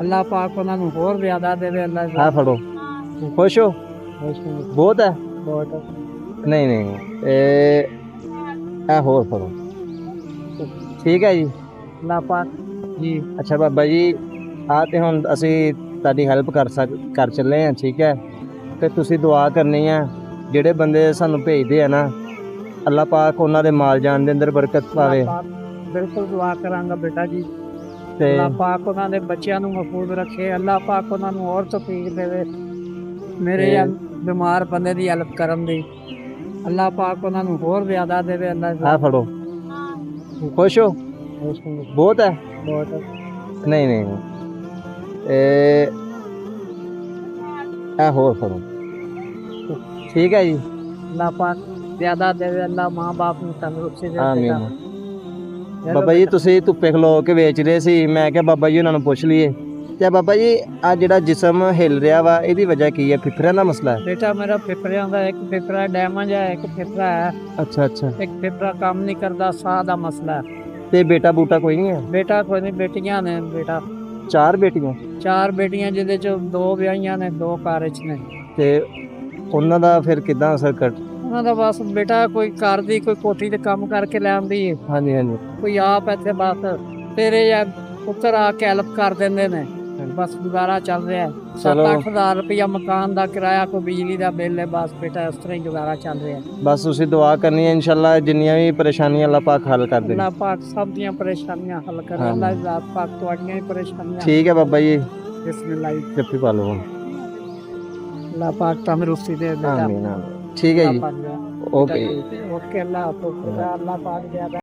ਅੱਲਾਹ ਪਾਕ ਉਹਨਾਂ ਨੂੰ ਹੋਰ ਜ਼ਿਆਦਾ ਦੇਵੇ। ਅੱਲਾਹ ਆ ਫੜੋ, ਖੁਸ਼ ਹੋ? ਬਹੁਤ ਹੈ? ਬਹੁਤ ਨਹੀਂ ਨਹੀਂ, ਇਹ ਹੋਰ ਫੜੋ। ਠੀਕ ਹੈ ਜੀ। ਅੱਲਾਹ ਪਾਕ ਜੀ। ਅੱਛਾ ਬਾਬਾ ਜੀ, ਆ ਤੇ ਹੁਣ ਅਸੀਂ ਤੁਹਾਡੀ ਹੈਲਪ ਕਰ ਚੱਲੇ ਆ, ਠੀਕ ਹੈ? ਤੇ ਤੁਸੀਂ ਦੁਆ ਕਰਨੀ ਆ, ਜਿਹੜੇ ਬੰਦੇ ਸਾਨੂੰ ਭੇਜਦੇ ਆ ਨਾ, ਅੱਲਾਹ ਪਾਕ ਉਹਨਾਂ ਦੇ ਮਾਲ ਜਾਨ ਦੇ ਅੰਦਰ ਬਰਕਤ ਪਾਵੇ। ਅੱਲਾਹ ਪਾਕ ਬਿਲਕੁਲ ਦੁਆ ਕਰਾਂਗਾ ਬੇਟਾ ਜੀ। ਤੇ ਅੱਲਾਹ ਪਾਕ ਉਹਨਾਂ ਦੇ ਬੱਚਿਆਂ ਨੂੰ ਮਹਿਫੂਜ਼ ਰੱਖੇ। ਅੱਲਾਹ ਪਾਕ ਉਹਨਾਂ ਨੂੰ ਹੋਰ ਤੌਫੀਕ ਦੇਵੇ ਮੇਰੇ ਬਿਮਾਰ ਬੰਦੇ ਦੀ ਹੈਲਪ ਕਰਨ ਦੀ। ਅੱਲਾਹ ਪਾਕ ਉਹਨਾਂ ਨੂੰ ਹੋਰ ਜ਼ਿਆਦਾ ਦੇਵੇ। ਆ ਫੜੋ, ਖੁਸ਼ ਹੋ? ਬਹੁਤ ਹੈ? ਬਹੁਤ ਨਹੀਂ ਨਹੀਂ, ਇਹ ਹੋਰ ਫੜੋ। ਠੀਕ ਹੈ ਜੀ। ਅੱਲਾਹ ਪਾਕ ਜ਼ਿਆਦਾ ਦੇਵੇ। ਅੱਲਾਹ ਮਾਂ ਬਾਪ ਨੂੰ ਤੰਦਰੁਸਤੀ ਦੇਵੇ। ਆਮੀਨ। ਬਾਬਾ ਜੀ ਤੁਸੀਂ ਧੁੱਪੇ ਖਲੋ ਕੇ ਵੇਚ ਰਹੇ ਸੀ, ਮੈਂ ਕਿਹਾ ਬਾਬਾ ਜੀ ਉਹਨਾਂ ਨੂੰ ਪੁੱਛ ਲਈਏ। ਤੇ ਬਾਬਾ ਜੀ ਆ ਜਿਹੜਾ ਜਿਸਮ ਹਿੱਲ ਰਿਹਾ ਵਾ, ਇਹਦੀ ਵਜ੍ਹਾ ਕੀ ਹੈ? ਫਿਫਰਿਆਂ ਦਾ ਮਸਲਾ ਹੈ? ਬੇਟਾ ਮੇਰਾ ਫਿਫਰਿਆਂ ਦਾ, ਇੱਕ ਫਿਫਰਾ ਡੈਮੇਜ ਹੈ, ਇੱਕ ਫਿਫਰਾ ਹੈ। ਅੱਛਾ ਅੱਛਾ। ਇੱਕ ਫਿਫਰਾ ਕੰਮ ਨਹੀਂ ਕਰਦਾ, ਸਾਹ ਦਾ ਮਸਲਾ ਹੈ। ਤੇ ਬੇਟਾ ਬੂਟਾ ਕੋਈ ਨਹੀਂ ਹੈ? ਬੇਟਾ ਕੋਈ ਨਹੀਂ, ਬੇਟੀਆਂ ਨੇ ਬੇਟਾ। 4 ਬੇਟੀਆਂ? 4 ਬੇਟੀਆਂ, ਜਿਹਦੇ ਚ 2 ਵਿਆਹੀਆਂ ਨੇ, 2 ਘਰ ਚ ਨੇ। ਤੇ ਉਹਨਾਂ ਦਾ ਫਿਰ ਕਿੱਦਾਂ ਅਸਰ ਉਹਨਾਂ ਦਾ ਬਸ ਬੇਟਾ ਕੋਈ ਘਰ ਦੀ ਕੋਈ ਕੋਠੀ ਤੇ ਕੰਮ ਕਰਕੇ ਲੈ ਆਉਂਦੀ ਹੈ, ਹਾਂਜੀ ਹਾਂਜੀ। ਕੋਈ ਆਪ ਇੱਥੇ ਬਸ ਤੇਰੇ ਜਾਂ ਪੁੱਤਰ ਆ ਕੇ ਹੈਲਪ ਕਰ ਦਿੰਦੇ ਨੇ, ਬਸ ਗੁਜ਼ਾਰਾ ਚੱਲ ਰਿਹਾ ਹੈ। 7-8 ਹਜ਼ਾਰ ਰੁਪਇਆ ਮਕਾਨ ਦਾ ਕਿਰਾਇਆ, ਕੋਈ ਬਿਜਲੀ ਦਾ ਬਿੱਲ ਹੈ, ਬਸ ਬੇਟਾ ਇਸ ਤਰ੍ਹਾਂ ਹੀ ਗੁਜ਼ਾਰਾ ਚੱਲ ਰਿਹਾ। ਬਸ ਤੁਸੀਂ ਦੁਆ ਕਰਨੀ ਹੈ, ਇਨਸ਼ਾਅੱਲਾ ਜਿੰਨੀਆਂ ਵੀ ਪਰੇਸ਼ਾਨੀਆਂ ਅੱਲਾਹ ਪਾਕ ਹੱਲ ਕਰ ਦੇ। ਅੱਲਾਹ ਪਾਕ ਸਭ ਦੀਆਂ ਪਰੇਸ਼ਾਨੀਆਂ ਹੱਲ ਕਰੇ। ਅੱਲਾਹ ਪਾਕ ਤੁਹਾਡੀਆਂ ਹੀ ਪਰੇਸ਼ਾਨੀਆਂ। ਠੀਕ ਹੈ ਬਾਬਾ ਜੀ, ਬਿਸਮਿਲ੍ਲਾਹ। ਜੱਫੀ ਪਾ ਲਓ। ਅੱਲਾਹ ਪਾਕ ਤੰਦਰੁਸਤੀ ਦੇ ਬੇਟਾ। ਆਮੀਨ ਆਮੀਨ। ਠੀਕ ਹੈ ਜੀ, ਓਕੇ। ਓਕੇ, ਅੱਲਾਹ ਪਾਕ ਜ਼ਿਆਦਾ